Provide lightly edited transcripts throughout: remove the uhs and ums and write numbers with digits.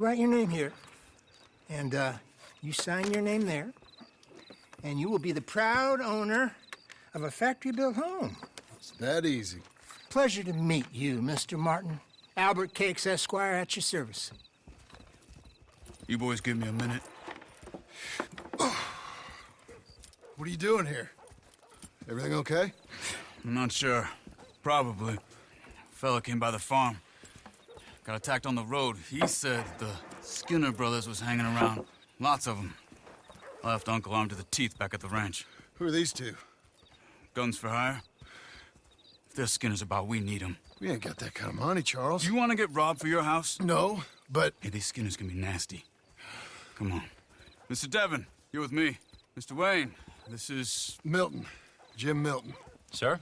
Write your name here. And, you sign your name there. And you will be the proud owner of a factory-built home. It's that easy. Pleasure to meet you, Mr. Martin. Albert Cakes, Esquire, at your service. You boys give me a minute. What are you doing here? Everything okay? I'm not sure. Probably. Fella came by the farm. Got attacked on the road. He said the Skinner brothers was hanging around. Lots of them. Left Uncle armed to the teeth back at the ranch. Who are these two? Guns for hire? If there's Skinner's about, we need them. We ain't got that kind of money, Charles. You want to get robbed for your house? No, but... Hey, these Skinners can be nasty. Come on. Mr. Devon, you're with me. Mr. Wayne, this is... Milton. Jim Milton. Sir,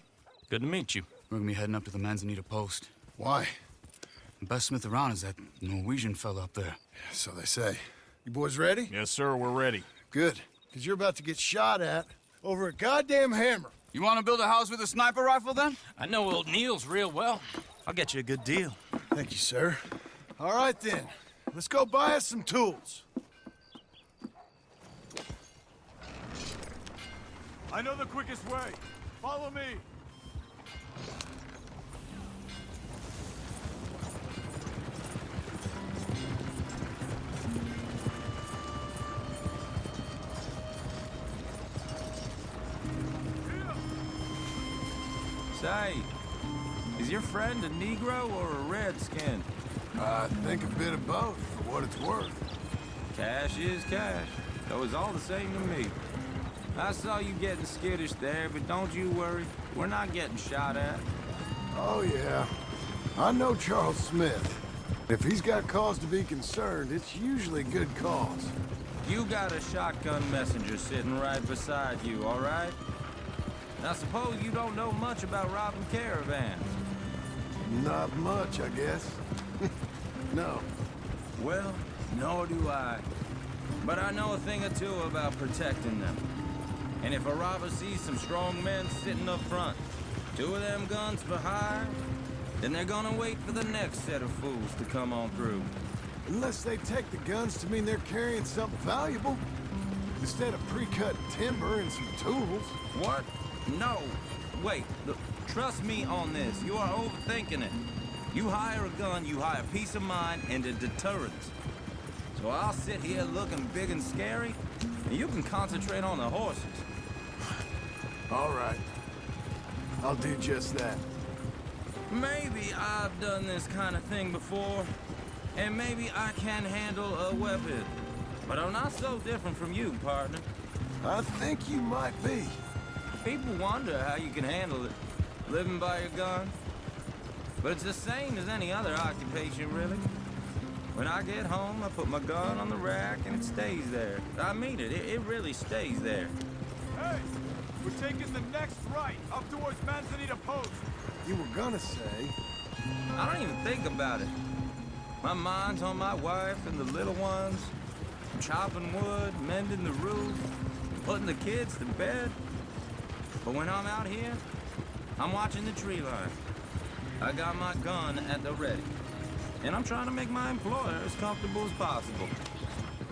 good to meet you. We're gonna be heading up to the Manzanita post. Why? The best smith around is that Norwegian fella up there. So they say. You boys ready? Yes, sir, we're ready. Good. Because you're about to get shot at over a goddamn hammer. You want to build a house with a sniper rifle, then? I know old Neil's real well. I'll get you a good deal. Thank you, sir. All right, then. Let's go buy us some tools. I know the quickest way. Follow me. Say, is your friend a Negro or a Redskin? I think a bit of both, for what it's worth. Cash is cash, so it's all the same to me. I saw you getting skittish there, but don't you worry. We're not getting shot at. Oh, yeah. I know Charles Smith. If he's got cause to be concerned, it's usually good cause. You got a shotgun messenger sitting right beside you, all right? Now suppose you don't know much about robbing caravans. Not much, I guess. No. Well, nor do I. But I know a thing or two about protecting them. And if a robber sees some strong men sitting up front, 2 of them guns for hire, then they're gonna wait for the next set of fools to come on through. Unless they take the guns to mean they're carrying something valuable. Instead of pre-cut timber and some tools. What? No. Wait, look, trust me on this. You are overthinking it. You hire a gun, you hire peace of mind and a deterrence. So I'll sit here looking big and scary, and you can concentrate on the horses. All right. I'll do just that. Maybe I've done this kind of thing before, and maybe I can handle a weapon. But I'm not so different from you, partner. I think you might be. People wonder how you can handle it, living by your gun. But it's the same as any other occupation, really. When I get home, I put my gun on the rack and it stays there. I mean it, it really stays there. Hey, we're taking the next right, up towards Manzanita Post. You were gonna say... I don't even think about it. My mind's on my wife and the little ones. Chopping wood, mending the roof, putting the kids to bed. But when I'm out here, I'm watching the tree line. I got my gun at the ready. And I'm trying to make my employer as comfortable as possible.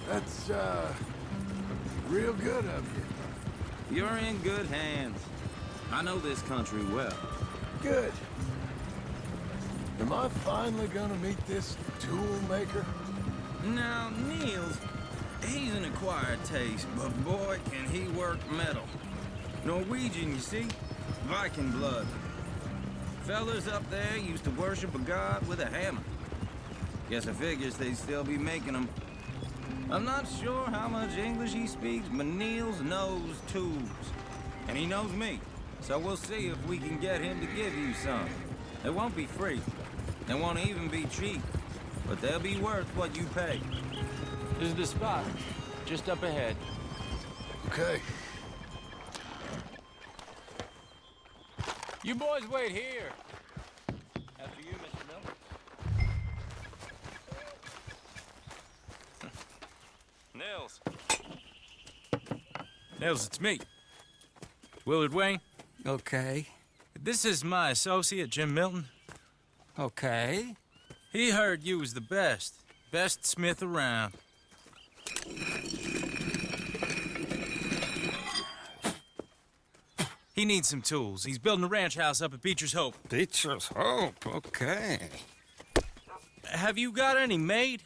That's, real good of you. You're in good hands. I know this country well. Good. Am I finally gonna meet this tool maker? Now, Niels, he's an acquired taste, but boy, can he work metal. Norwegian, you see? Viking blood. Fellas up there used to worship a god with a hammer. Guess I figures they'd still be making them. I'm not sure how much English he speaks, but Niels knows tools. And he knows me. So we'll see if we can get him to give you some. They won't be free. They won't even be cheap. But they'll be worth what you pay. This is the spot, just up ahead. Okay. You boys wait here. After you, Mr. Milton. Nils. Nils, it's me. It's Willard Wayne. Okay. This is my associate, Jim Milton. Okay. He heard you was the best. Best Smith around. He needs some tools. He's building a ranch house up at Beecher's Hope. Beecher's Hope, okay. Have you got any made?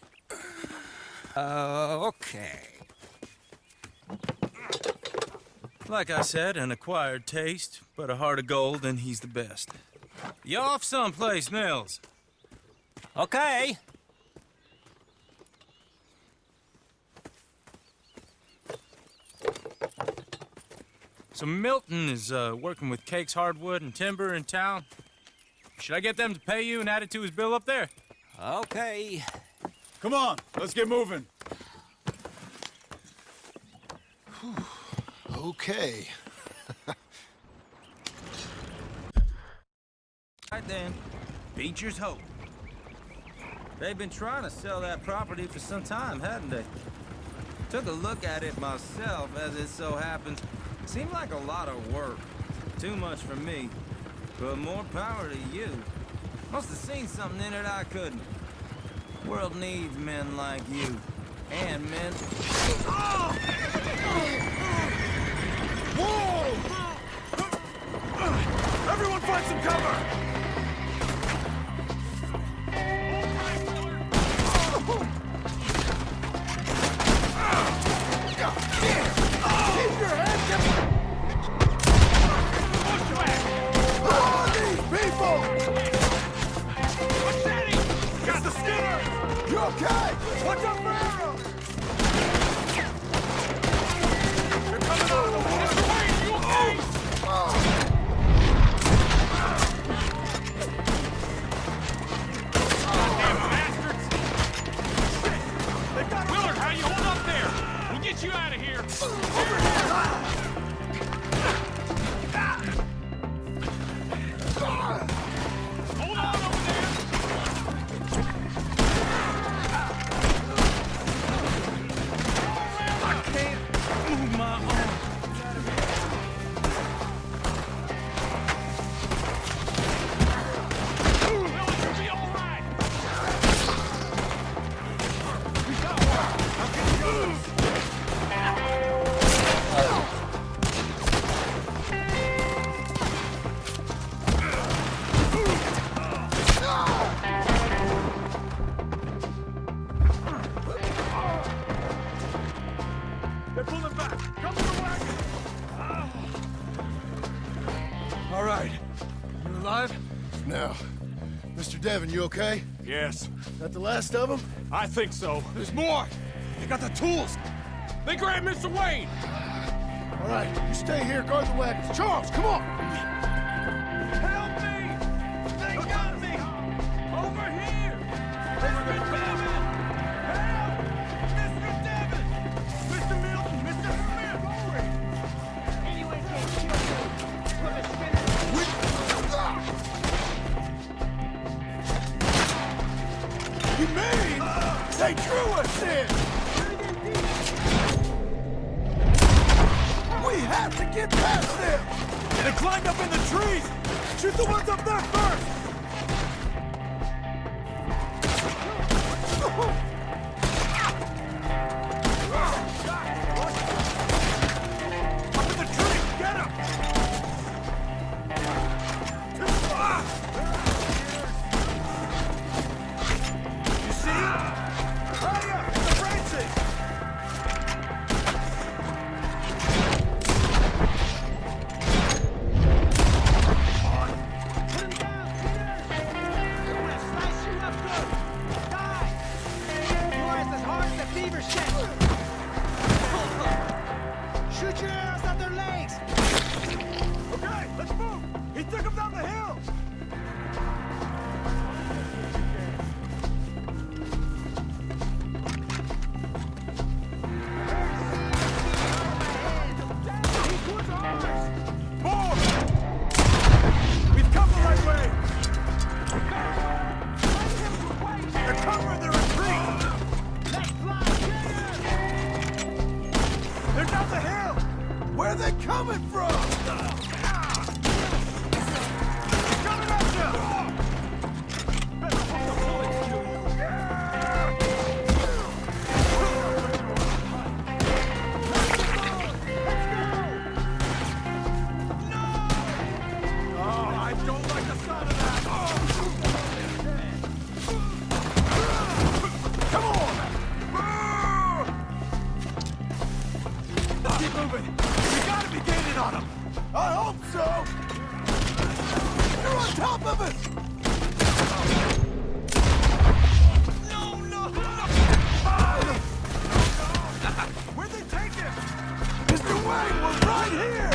Okay. Like I said, an acquired taste, but a heart of gold, and he's the best. You off someplace, Mills? Okay. So Milton is working with Cake's Hardwood and Timber in town. Should I get them to pay you and add it to his bill up there? Okay. Come on, let's get moving. Okay. Right then, Beecher's Hope. They've been trying to sell that property for some time, hadn't they? Took a look at it myself, as it so happens. Seemed like a lot of work. Too much for me. But more power to you. Must have seen something in it I couldn't. World needs men like you. And men... Whoa! Everyone find some cover! Got the Skinner! You okay? Watch out for arrows! They're coming out of the water! Mr. Wayne, you okay? Goddamn bastards! Shit! They got Willard, how you hold up there? We'll get you out of here! Over here! Hold on over there! I can't move my arm. Willard, you'll be all right! We got one! Now get the others! They're pulling back! Come to the wagon! All right. You alive? Now, Mr. Devon, you okay? Yes. That the last of them? I think so. There's more! They got the tools! They grabbed Mr. Wayne! All right, you stay here, guard the wagons. Charles, come on! Help me! They got me! Over here! Mr. Devon! Help! Mr. Devon! Mr. Milton! Mr. Smith! Hurry! Anyone can kill you. Put a spinner. You mean they drew us in? We have to get past them! They climbed up in the trees! Shoot the ones up there first! Up in the tree! Get him! You see? Hurry up! It's the branches! Put him down, Peter! I'm gonna slice you up good. Die! You're as hard as a beaver shank. Shoot your arrows at their legs! Okay, let's move! He took him down the hill! He's towards ours! More! We've come the right way! They're covering their retreat! Let's fly! They're down the hill! Where are they coming from? Coming at you! Better hope the bullets kill you! right here!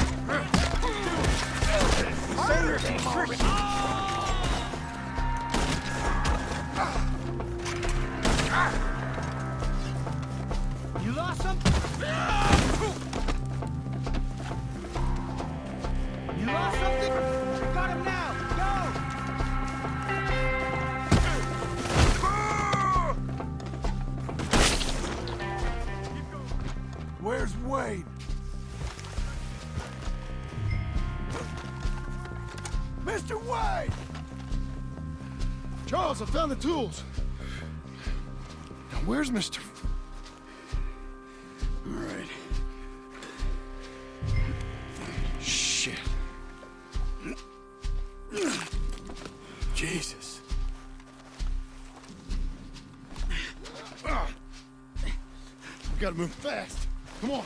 You lost something? You lost something? Got him now! Go! Where's Wayne? Mr. Wayne! Charles, I found the tools. Now, where's Mr. All right. Shit. Jesus. We gotta move fast. Come on.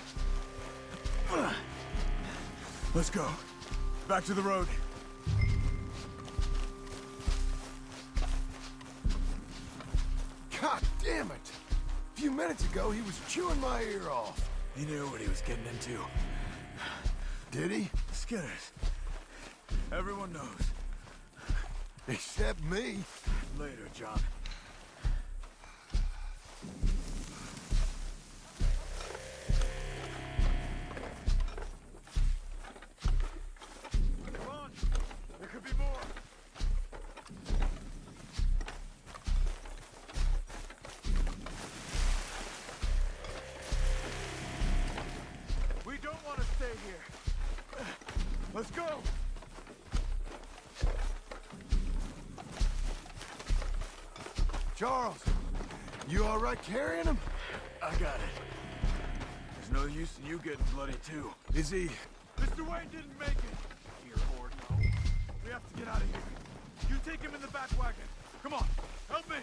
Let's go. Back to the road. God damn it! A few minutes ago, he was chewing my ear off. He knew what he was getting into. Did he? Skinners. Everyone knows. Except me. Later, John. Come on. There could be more. We don't want to stay here. Let's go! Charles, you all right carrying him? I got it. There's no use in you getting bloody too. Is he? Mr. Wayne didn't make it. Here, Horde, no. We have to get out of here. You take him in the back wagon. Come on, help me.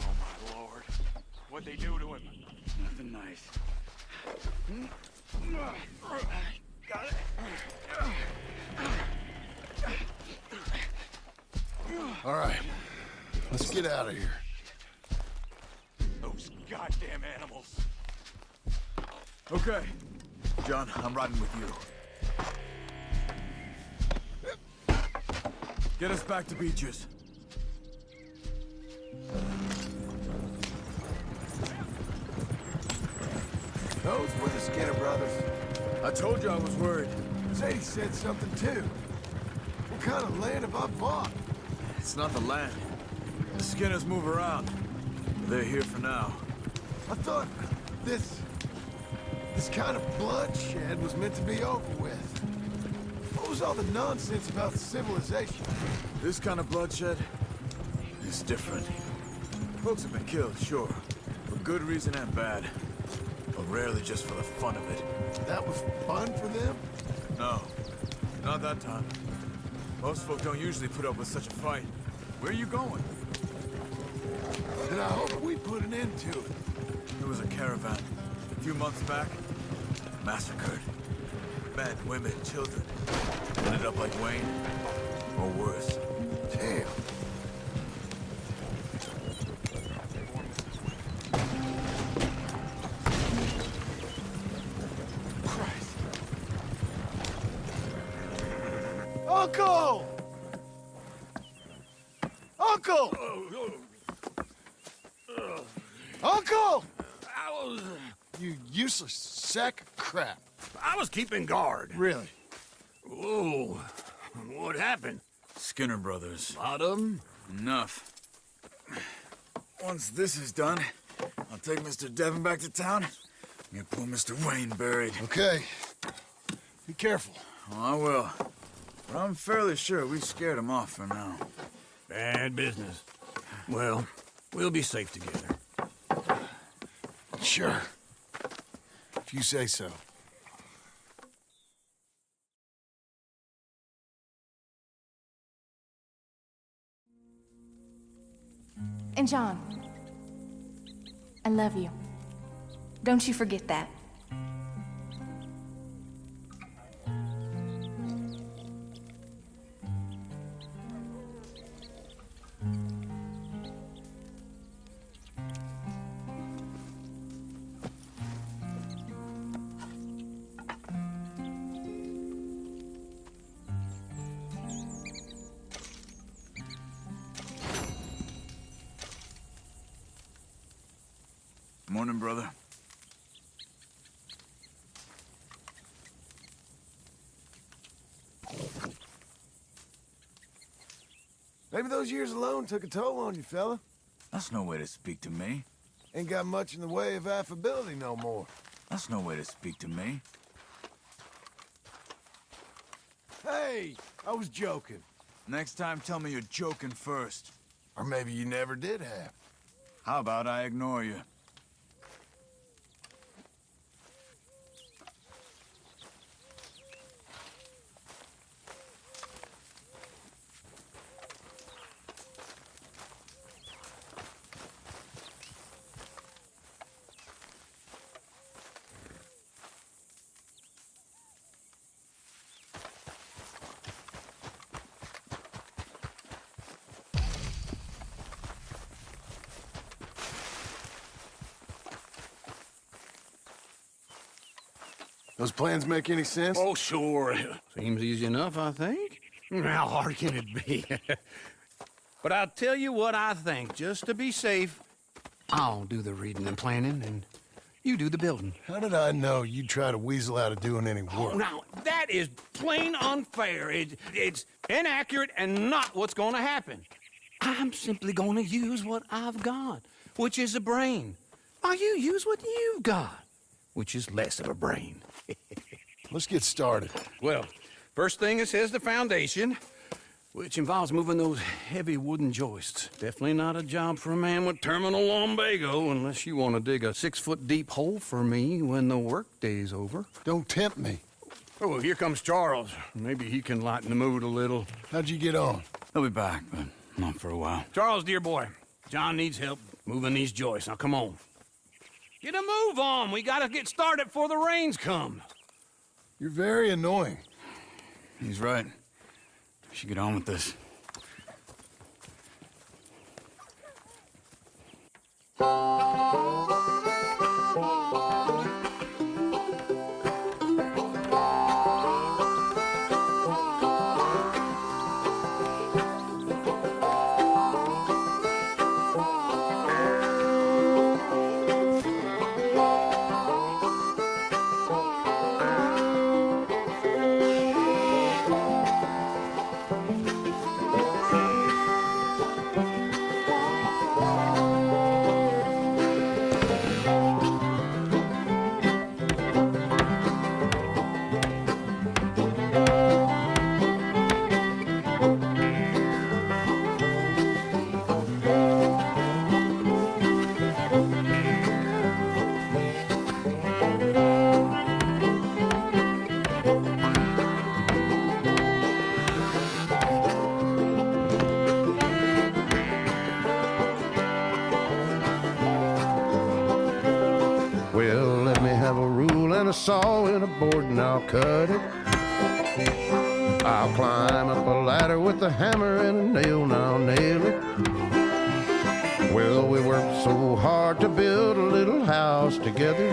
Oh my lord. What'd they do to him? Nothing nice. Got it. All right. Let's get out of here. Those goddamn animals. Okay. John, I'm riding with you. Get us back to Beaches. Those were the Skinner brothers. I told you I was worried. Sadie said something too. What kind of land have I bought? It's not the land. The Skinners move around. They're here for now. I thought this kind of bloodshed was meant to be over with. What was all the nonsense about civilization? This kind of bloodshed is different. Folks have been killed, sure. For good reason and bad. But rarely just for the fun of it. That was fun for them? No, not that time. Most folk don't usually put up with such a fight. Where are you going? And I hope we put an end to it. There was a caravan. A few months back. Massacred. Men, women, children. Ended up like Wayne. Or worse. Damn. Christ. Uncle! Uncle! Uncle! You useless sack of crap. I was keeping guard. Really? Whoa. What happened? Skinner brothers. Lot of 'em? Enough. Once this is done, I'll take Mr. Devon back to town and get poor Mr. Wayne buried. Okay. Be careful. Oh, I will. But I'm fairly sure we scared him off for now. Bad business. Well, we'll be safe together. Sure. If you say so. And John, I love you. Don't you forget that. Morning, brother. Maybe those years alone took a toll on you, fella. That's no way to speak to me. Ain't got much in the way of affability no more. That's no way to speak to me. Hey, I was joking. Next time, tell me you're joking first. Or maybe you never did have. How about I ignore you? Those plans make any sense? Oh, sure. Seems easy enough, I think. How hard can it be? But I'll tell you what I think. Just to be safe, I'll do the reading and planning, and you do the building. How did I know you'd try to weasel out of doing any Oh, work? now, that is plain unfair. It's inaccurate and not what's going to happen. I'm simply going to use what I've got, which is a brain. While you use what you've got, which is less of a brain. Let's get started. Well, first thing it says the foundation, which involves moving those heavy wooden joists. Definitely not a job for a man with terminal lumbago, unless you want to dig a 6-foot deep hole for me when the workday's over. Don't tempt me. Oh, here comes Charles. Maybe he can lighten the mood a little. How'd you get on? He'll be back, but not for a while. Charles, dear boy, John needs help moving these joists. Now, come on. Get a move on. We gotta get started before the rains come. You're very annoying. He's right. We should get on with this. Well, let me have a rule and a saw and a board and I'll cut it. I'll climb up a ladder with a hammer and a nail and I'll nail it. Well, we worked so hard to build a little house together.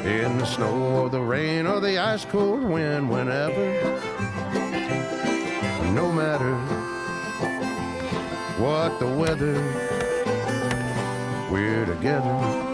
In the snow or the rain or the ice cold wind, whenever. No matter what the weather, we're together.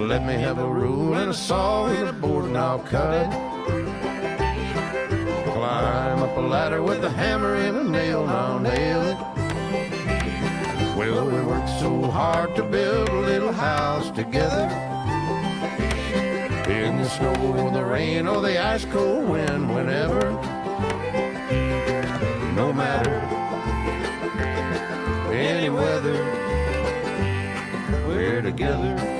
Let me have a rule and a saw and a board and I'll cut it. Climb up a ladder ladder with a hammer and a nail, now nail it. Well, we worked so hard to build a little house together. In the snow, the rain, or the ice cold wind, whenever. No matter any weather, we're together.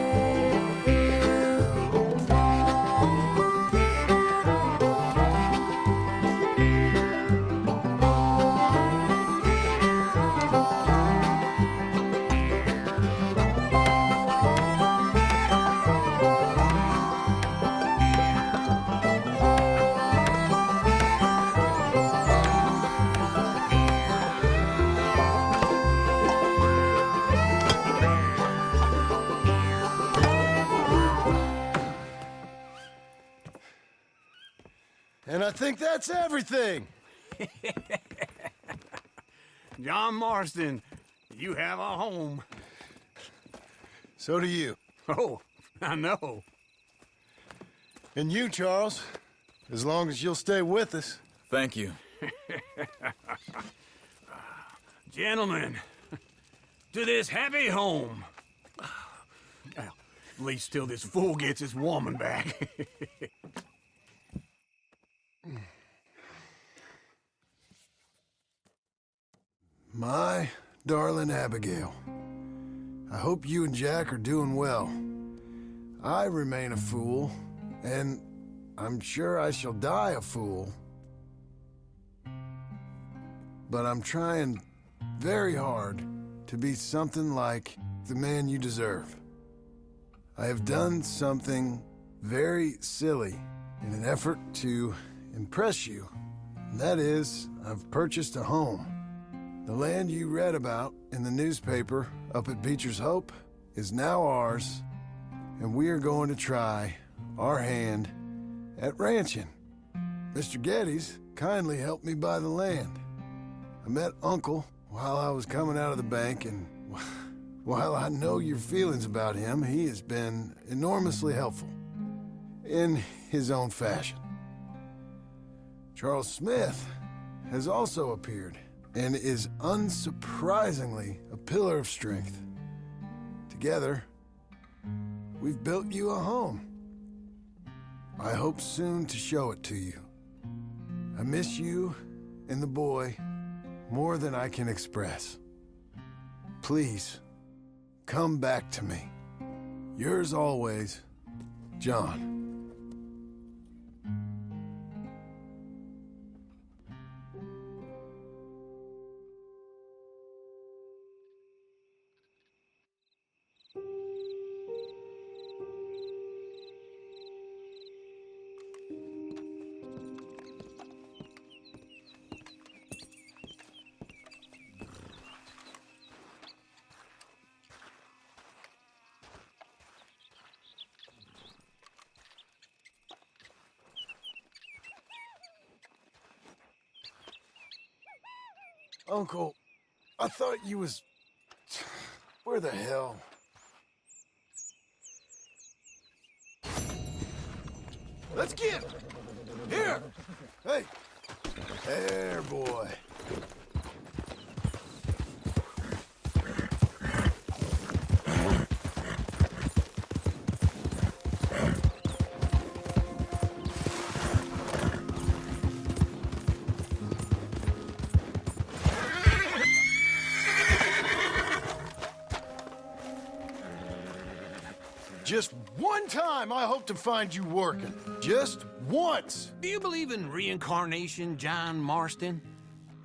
And I think that's everything. John Marston, you have a home. So do you. Oh, I know. And you, Charles, as long as you'll stay with us. Thank you. Gentlemen, to this happy home. Well, at least till this fool gets his woman back. My darling Abigail, I hope you and Jack are doing well. I remain a fool, and I'm sure I shall die a fool. But I'm trying very hard to be something like the man you deserve. I have done something very silly in an effort to impress you. And that is, I've purchased a home. The land you read about in the newspaper up at Beecher's Hope is now ours, and we are going to try our hand at ranching. Mr. Geddes kindly helped me buy the land. I met Uncle while I was coming out of the bank, and while I know your feelings about him, he has been enormously helpful in his own fashion. Charles Smith has also appeared and is unsurprisingly a pillar of strength. Together, we've built you a home. I hope soon to show it to you. I miss you and the boy more than I can express. Please, come back to me. Yours always, John. Uncle, I thought you was... Where the hell? Let's get... Here! Hey! There, boy. Just one time I hope to find you working. Just once. Do you believe in reincarnation, John Marston?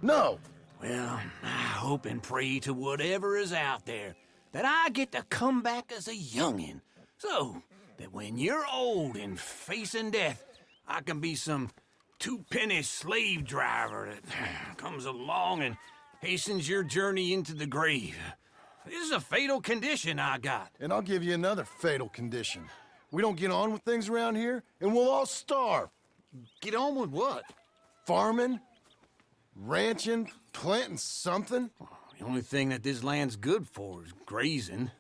No. Well, I hope and pray to whatever is out there that I get to come back as a youngin', so that when you're old and facing death, I can be some two-penny slave driver that comes along and hastens your journey into the grave. This is a fatal condition I got. And I'll give you another fatal condition. We don't get on with things around here, and we'll all starve. Get on with what? Farming, ranching, planting something. The only thing that this land's good for is grazing.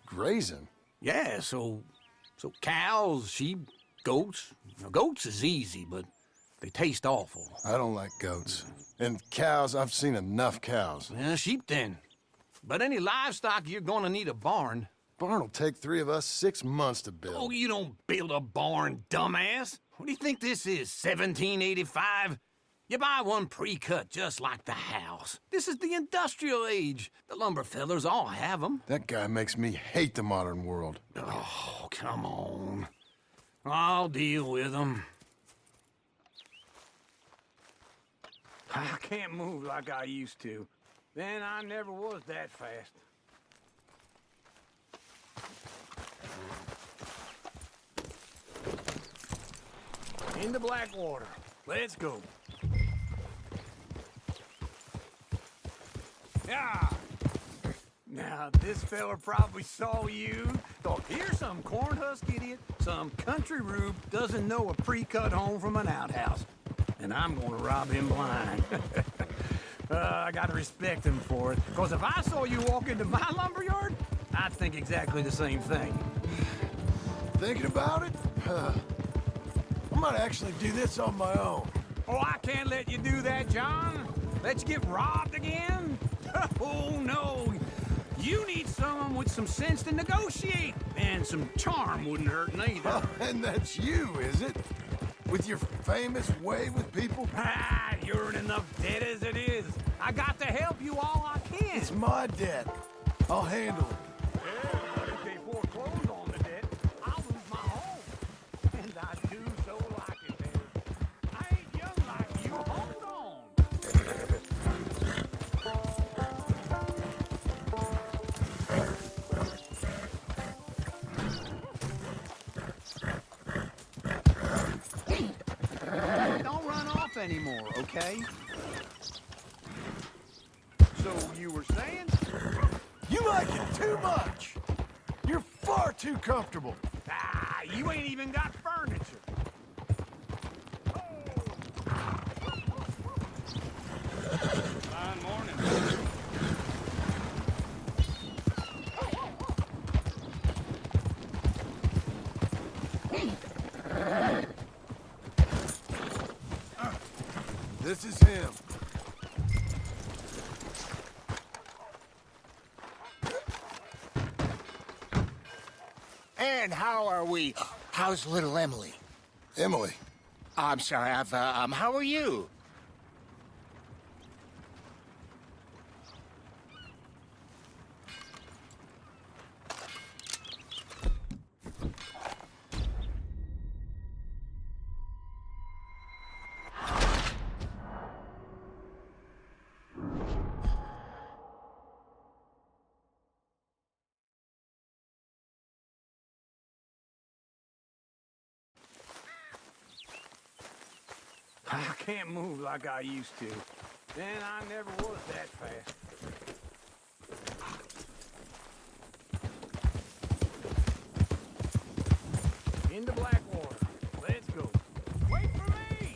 Grazing? Yeah, so cows, sheep, goats. Now, goats is easy, but They taste awful. I don't like goats. And cows, I've seen enough cows. Sheep then. But any livestock, you're gonna need a barn. Barn will take 3 of us 6 months to build. Oh, you don't build a barn, dumbass. What do you think this is, 1785? You buy one pre-cut just like the house. This is the industrial age. The lumber fellers all have them. That guy makes me hate the modern world. Oh, come on. I'll deal with them. I can't move like I used to. Then I never was that fast. Into Blackwater. Let's go. Yeah. Now, this fella probably saw you. Thought, here's some cornhusk idiot, some country rube doesn't know a pre-cut home from an outhouse. And I'm gonna rob him blind. I gotta respect him for it. Because if I saw you walk into my lumberyard, I'd think exactly the same thing. Thinking about it? I might actually do this on my own. Oh, I can't let you do that, John. Let you get robbed again? Oh, no. You need someone with some sense to negotiate. And some charm wouldn't hurt neither. Oh, and that's you, is it? With your famous way with people? Ah, you're in enough debt as it is. I got to help you all I can. It's my debt. I'll handle it. Yeah, but if they foreclose on the debt, I'll lose my home. And I do so like it there. I ain't young like you. Hold on. Don't run off anymore, okay? So you were saying? You like it too much. You're far too comfortable. Ah, you ain't even got furniture. Fine morning. This is him. And how are we? How's little Emily? Emily. I'm sorry, how are you? I can't move like I used to. Then I never was that fast. Into Blackwater. Let's go. Wait for me!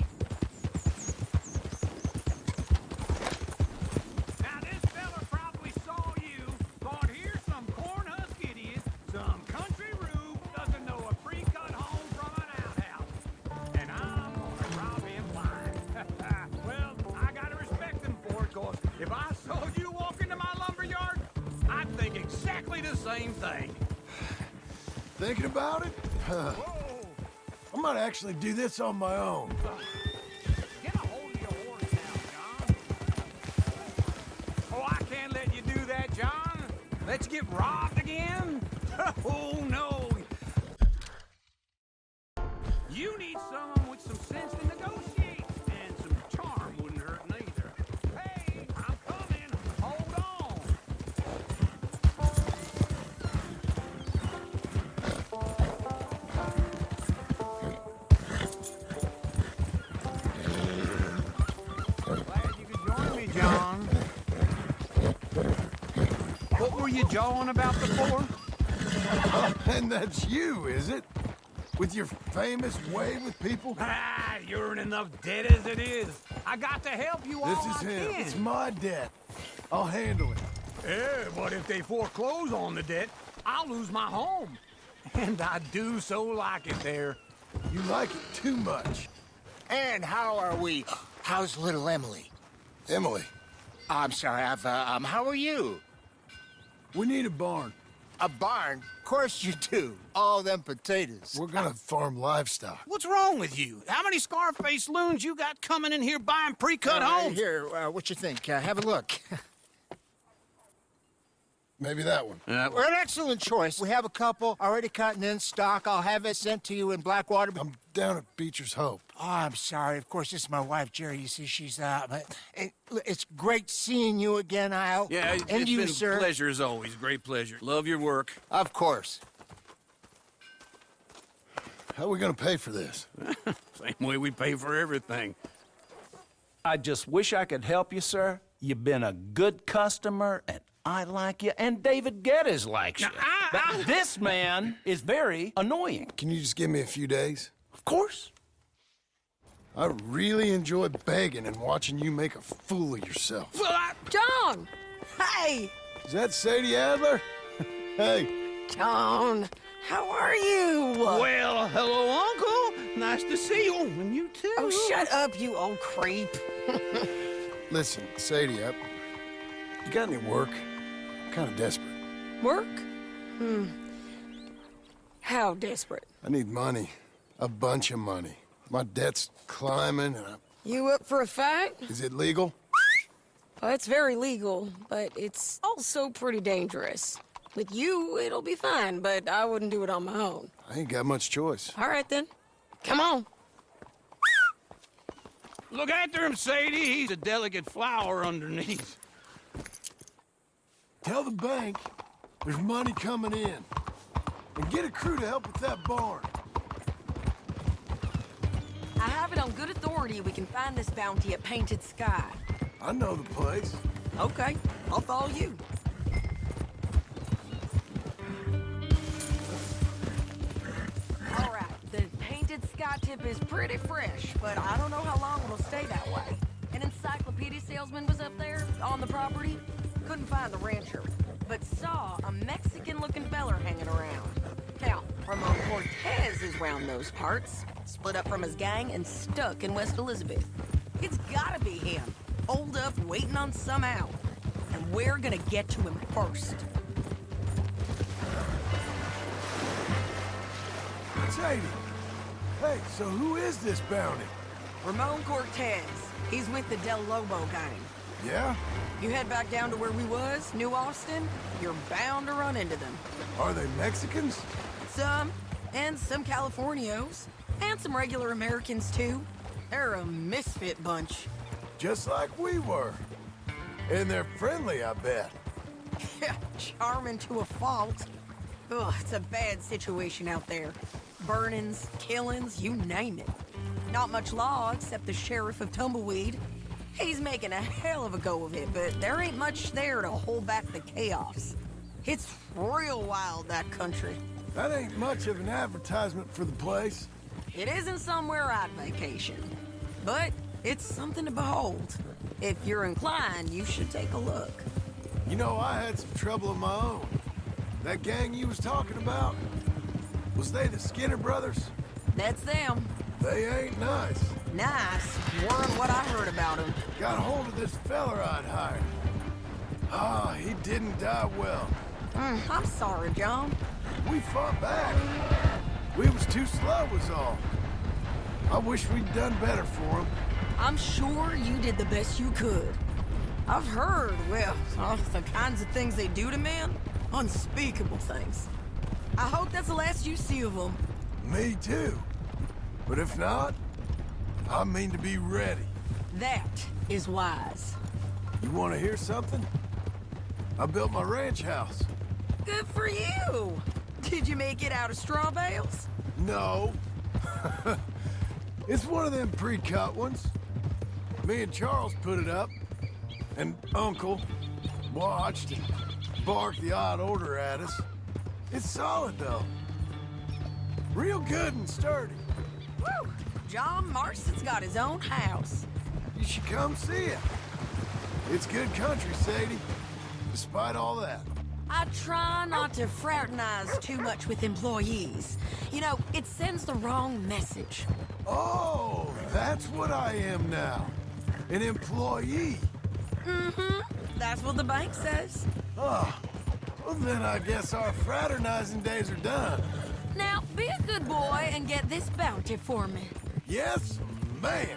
Now this fella probably saw you, thought here's some cornhusk idiot, some country rube, doesn't know a pre-cut home from an outhouse. And I'm gonna rob him blind. Well, I gotta respect him for it, cause if I saw you walk into my lumberyard, I'd think exactly the same thing. Thinking about it? I might actually do this on my own. Get a hold of your horse now, John. Oh, I can't let you do that, John. Let you get robbed again? Oh, no. You need someone with some sense to negotiate. And some charm wouldn't hurt neither. Hey, I'm coming. Hold on. Glad you could join me, John. What were you jawing about before? And that's you, is it? With your famous way with people? Ah, you're in enough debt as it is. I got to help you all This is I him. can. It's my debt. I'll handle it. Yeah, but if they foreclose on the debt, I'll lose my home. And I do so like it there. You like it too much. And how are we? How's little Emily? Emily, I'm sorry, how are you? we need a barn. A barn? Of course you do. All them potatoes. We're gonna farm livestock. What's wrong with you? How many Scarface loons you got coming in here buying pre-cut homes? Here, what you think? Have a look. Maybe that one. We're an excellent choice. We have a couple already cut and in stock. I'll have it sent to you in Blackwater. I'm down at Beecher's Hope. Oh, I'm sorry. Of course, this is my wife, Jerry. You see, she's but it's great seeing you again, Al. Yeah, and it's you, been sir. a pleasure as always. Great pleasure. Love your work. Of course. How are we gonna pay for this? Same way we pay for everything. I just wish I could help you, sir. You've been a good customer, and I like you, and David Geddes likes you. But this man is very annoying. Can you just give me a few days? Of course. I really enjoy begging and watching you make a fool of yourself. John! Hey! Is that Sadie Adler? Hey. John, how are you? Well, hello, Uncle. Nice to see you. And you too. Oh, shut up, you old creep. Listen, Sadie, you got any work? I'm kind of desperate. Work? How desperate? I need money. A bunch of money. My debt's climbing, and You up for a fight? Is it legal? Well, it's very legal, but it's also pretty dangerous. With you, it'll be fine, but I wouldn't do it on my own. I ain't got much choice. All right, then. Come on. Look after him, Sadie. He's a delicate flower underneath. Tell the bank there's money coming in. And get a crew to help with that barn. I have it on good authority we can find this bounty at Painted Sky. I know the place. Okay, I'll follow you. All right, the Painted Sky tip is pretty fresh, but I don't know how long it'll stay that way. An encyclopedia salesman was up there on the property. Couldn't find the rancher, but saw a Mexican-looking feller hanging around. Now, Ramon Cortez is round those parts, split up from his gang and stuck in West Elizabeth. It's gotta be him, holed up waiting on some out. And we're gonna get to him first. Sadie. Hey, so who is this bounty? Ramon Cortez. He's with the Del Lobo gang. Yeah? You head back down to where we was, New Austin, you're bound to run into them. Are they Mexicans? Some, and some Californios, and some regular Americans too. They're a misfit bunch. Just like we were. And they're friendly, I bet. Charming to a fault. Ugh, it's a bad situation out there. Burnings, killings, you name it. Not much law except the sheriff of Tumbleweed. He's making a hell of a go of it, but there ain't much there to hold back the chaos. It's real wild, that country. That ain't much of an advertisement for the place. It isn't somewhere I'd vacation, but it's something to behold. If you're inclined, you should take a look. You know, I had some trouble of my own. That gang you was talking about, was they the Skinner brothers? That's them. They ain't nice. Nice. Weren't what I heard about them. Got hold of this feller I'd hired. Ah, he didn't die well. I'm sorry, John. We fought back. We was too slow was all. I wish we'd done better for him. I'm sure you did the best you could. I've heard, well, the kinds of things they do to men. Unspeakable things. I hope that's the last you see of them. Me too. But if not, I mean to be ready. That is wise. You want to hear something? I built my ranch house. Good for you. Did you make it out of straw bales? No. It's one of them pre-cut ones. Me and Charles put it up, and Uncle watched and barked the odd order at us. It's solid, though. Real good and sturdy. Woo! John Marston's got his own house. You should come see it. It's good country, Sadie, despite all that. I try not to fraternize too much with employees. You know, it sends the wrong message. Oh, that's what I am now. An employee. Mm-hmm. That's what the bank says. Oh, well then I guess our fraternizing days are done. Now, be a good boy and get this bounty for me. Yes, ma'am.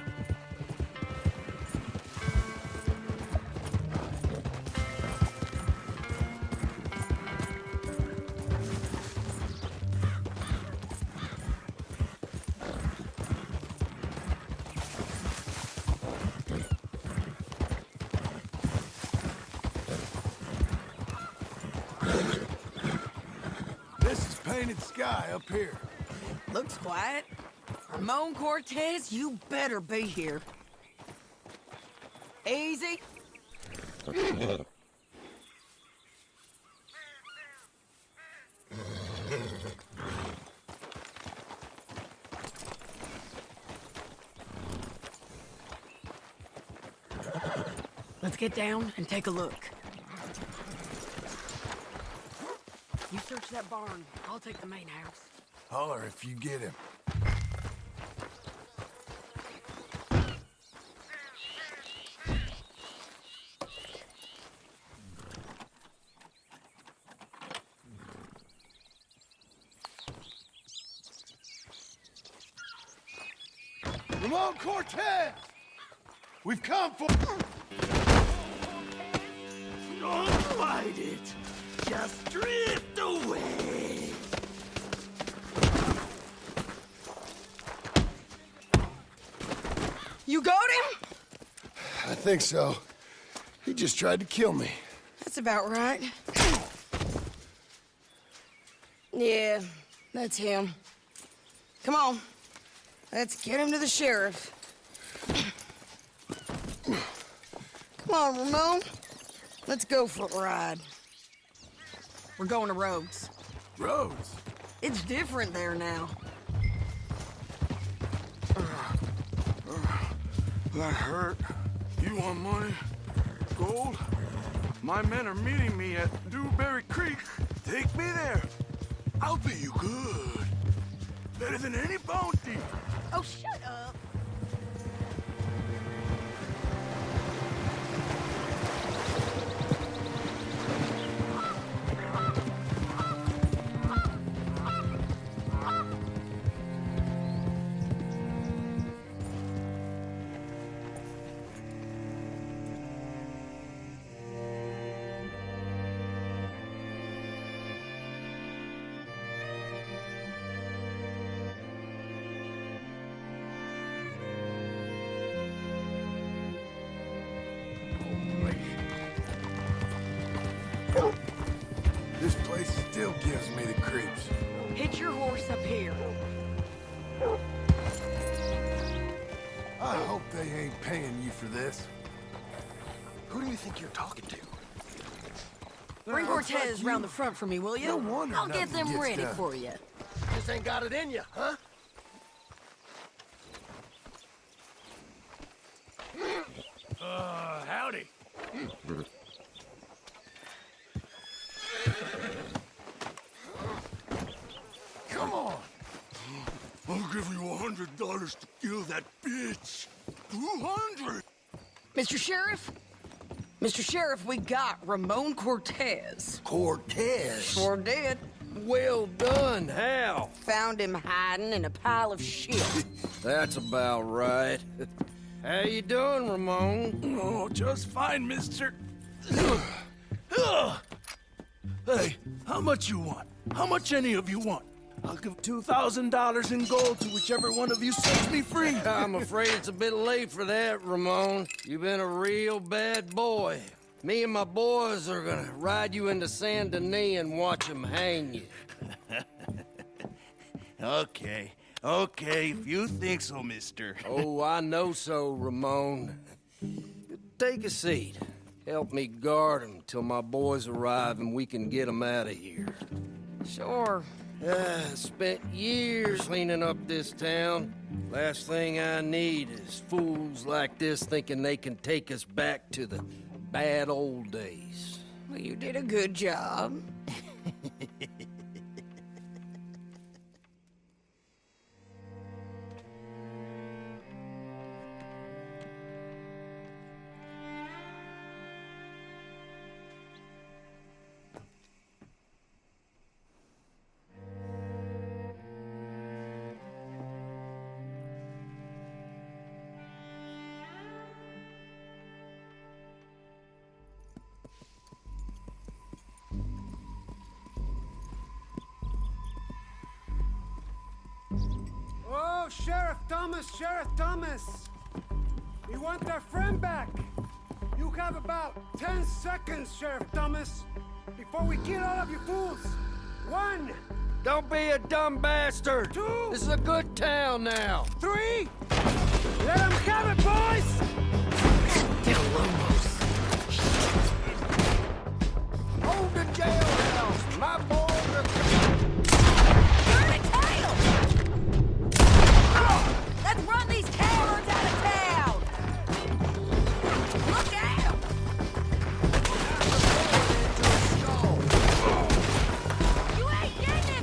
This is painted sky up here. Looks quiet. Ramon Cortez, you better be here. Easy. Let's get down and take a look. You search that barn. I'll take the main house. Holler if you get him. Ramon Cortez! We've come for... Don't fight it. Just drift away. You got him? I think so. He just tried to kill me. That's about right. Yeah, that's him. Come on. Let's get him to the sheriff. Come on, Ramon. Let's go for a ride. We're going to Rhodes. Rhodes? It's different there now. That hurt. You want money? Gold? My men are meeting me at Dewberry Creek. Take me there. I'll pay you good. Better than any bounty. Oh, shut up. This place still gives me the creeps. Hitch your horse up here. I hope they ain't paying you for this. Who do you think you're talking to? Bring Cortez round the front for me, will you? No wonder I'll get nothing them gets ready done. for you. Just ain't got it in you, huh? Howdy. Come on. I'll give you $100 to kill that bitch. 200. Mr. Sheriff? Mr. Sheriff, we got Ramon Cortez. Cortez? Sure did. Well done, Hal. Found him hiding in a pile of shit. That's about right. How you doing, Ramon? Oh, just fine, mister. Hey, how much you want? How much any of you want? I'll give $2,000 in gold to whichever one of you sets me free. I'm afraid it's a bit late for that, Ramon. You've been a real bad boy. Me and my boys are gonna ride you into Saint Denis and watch them hang you. Okay, if you think so, mister. Oh, I know so, Ramon. Take a seat. Help me guard him till my boys arrive and we can get them out of here. Sure. Spent years cleaning up this town. Last thing I need is fools like this thinking they can take us back to the bad old days. Well, you did a good job. Oh, Sheriff Thomas, Sheriff Thomas! We want our friend back! You have about 10 seconds, Sheriff Thomas, before we kill all of you fools! 1! Don't be a dumb bastard! 2! This is a good town now! 3! Let them have it, boys! Hold the jailhouse! My boys are... Turn it tail! Let's run these cowards out of town! Look out! You ain't getting him,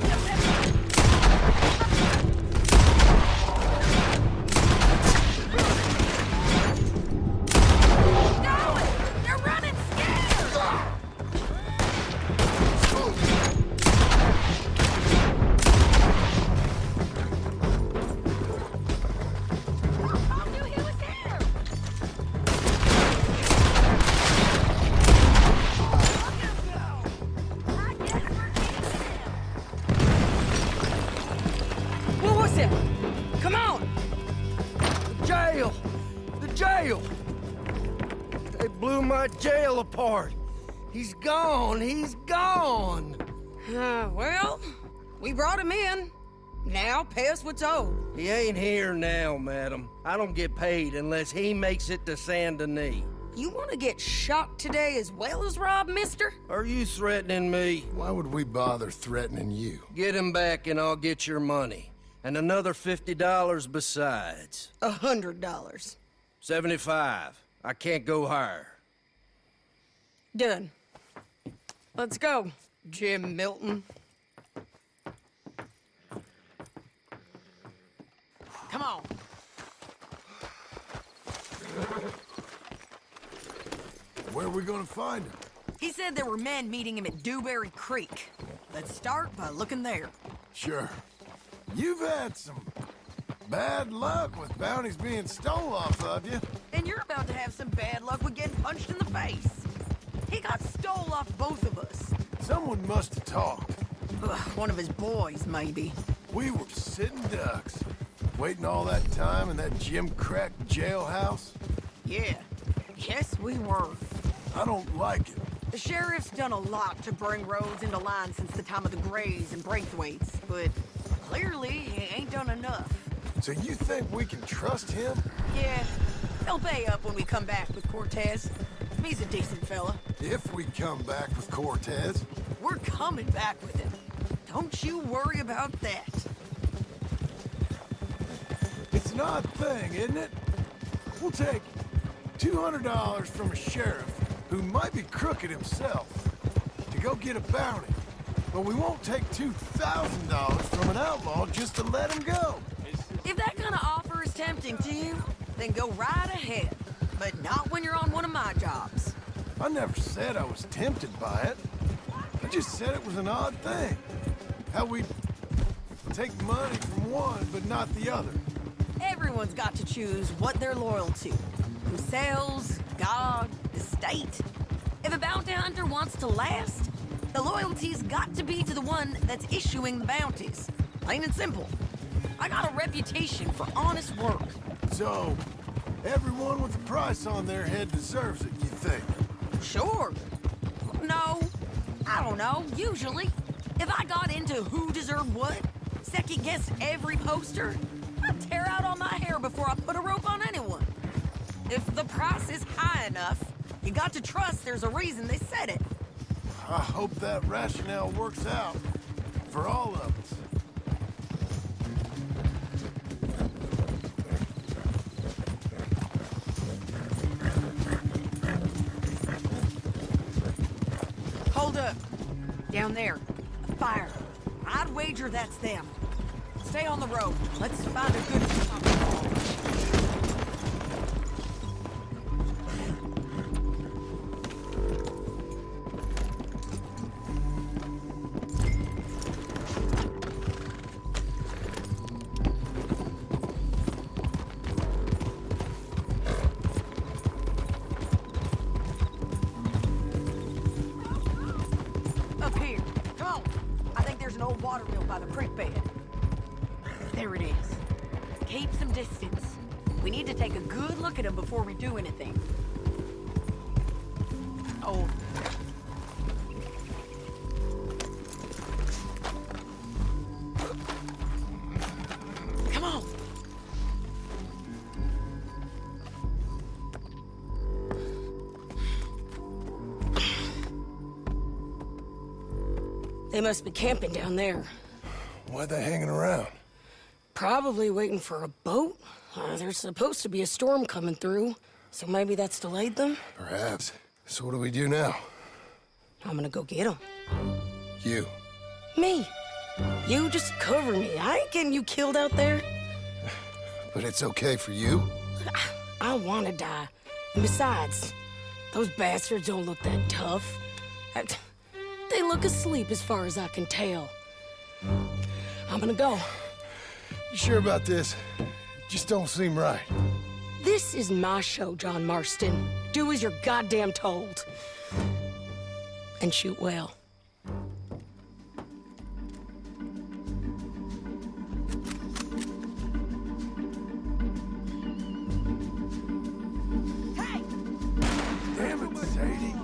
they're running scared! I knew he was here! Look at him go! I guess we're getting him! What was it? Come on! Jail! The jail! They blew my jail apart. He's gone. He's gone. Well, we brought him in. Now pay us what's owed. He ain't here now, madam. I don't get paid unless he makes it to Saint Denis. You want to get shot today as well as Rob, mister? Are you threatening me? Why would we bother threatening you? Get him back and I'll get your money. And another $50 besides. $100. 75. I can't go higher. Done. Let's go, Jim Milton. Come on. Where are we gonna find him? He said there were men meeting him at Dewberry Creek. Let's start by looking there. Sure. You've had some bad luck with bounties being stole off of you. And you're about to have some bad luck with getting punched in the face. He got stole off both of us. Someone must have talked. One of his boys, maybe. We were sitting ducks, waiting all that time in that Jim Crack jailhouse. Yeah. Yes, we were. I don't like it. The sheriff's done a lot to bring roads into line since the time of the Grays and Braithwaites, but clearly he ain't done enough. So you think we can trust him? Yeah, he'll pay up when we come back with Cortez. He's a decent fella. If we come back with Cortez. We're coming back with him. Don't you worry about that. It's an odd thing, isn't it? We'll take $200 from a sheriff who might be crooked himself to go get a bounty, but we won't take $2,000 from an outlaw just to let him go. If that kind of offer is tempting to you, then go right ahead. But not when you're on one of my jobs. I never said I was tempted by it. I just said it was an odd thing. How we take money from one but not the other. Everyone's got to choose what they're loyal to. Themselves, God, the state. If a bounty hunter wants to last, the loyalty's got to be to the one that's issuing the bounties. Plain and simple. I got a reputation for honest work. So, everyone with a price on their head deserves it, you think? Sure. No. I don't know, usually. If I got into who deserved what, second-guessed every poster, I'd tear out all my hair before I put a rope on anyone. If the price is high enough, you got to trust there's a reason they said it. I hope that rationale works out for all of us. Hold up. Down there. A fire. I'd wager that's them. Stay on the road. Let's find a good spot. Up here. Come on. I think there's an old water mill by the creek bed. There it is. Keep some distance. We need to take a good look at them before we do anything. Oh. Come on. They must be camping down there. Why they hanging around? Probably waiting for a boat. There's supposed to be a storm coming through, so maybe that's delayed them? Perhaps. So what do we do now? I'm gonna go get them. You. Me. You just cover me. I ain't getting you killed out there. But it's okay for you? I wanna die. And besides, those bastards don't look that tough. They look asleep as far as I can tell. I'm gonna go. You sure about this? Just don't seem right. This is my show, John Marston. Do as you're goddamn told. And shoot well. Damn it, Sadie.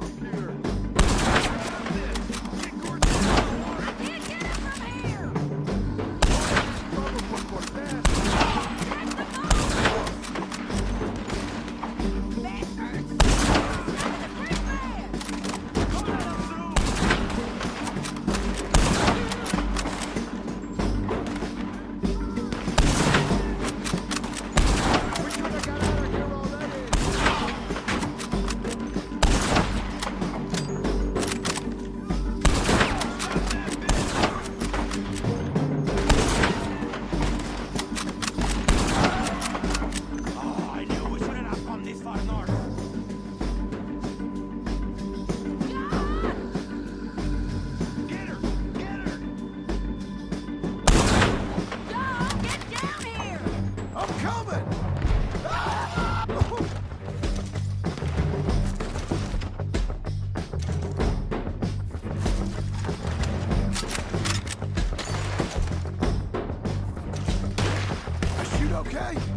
Okay.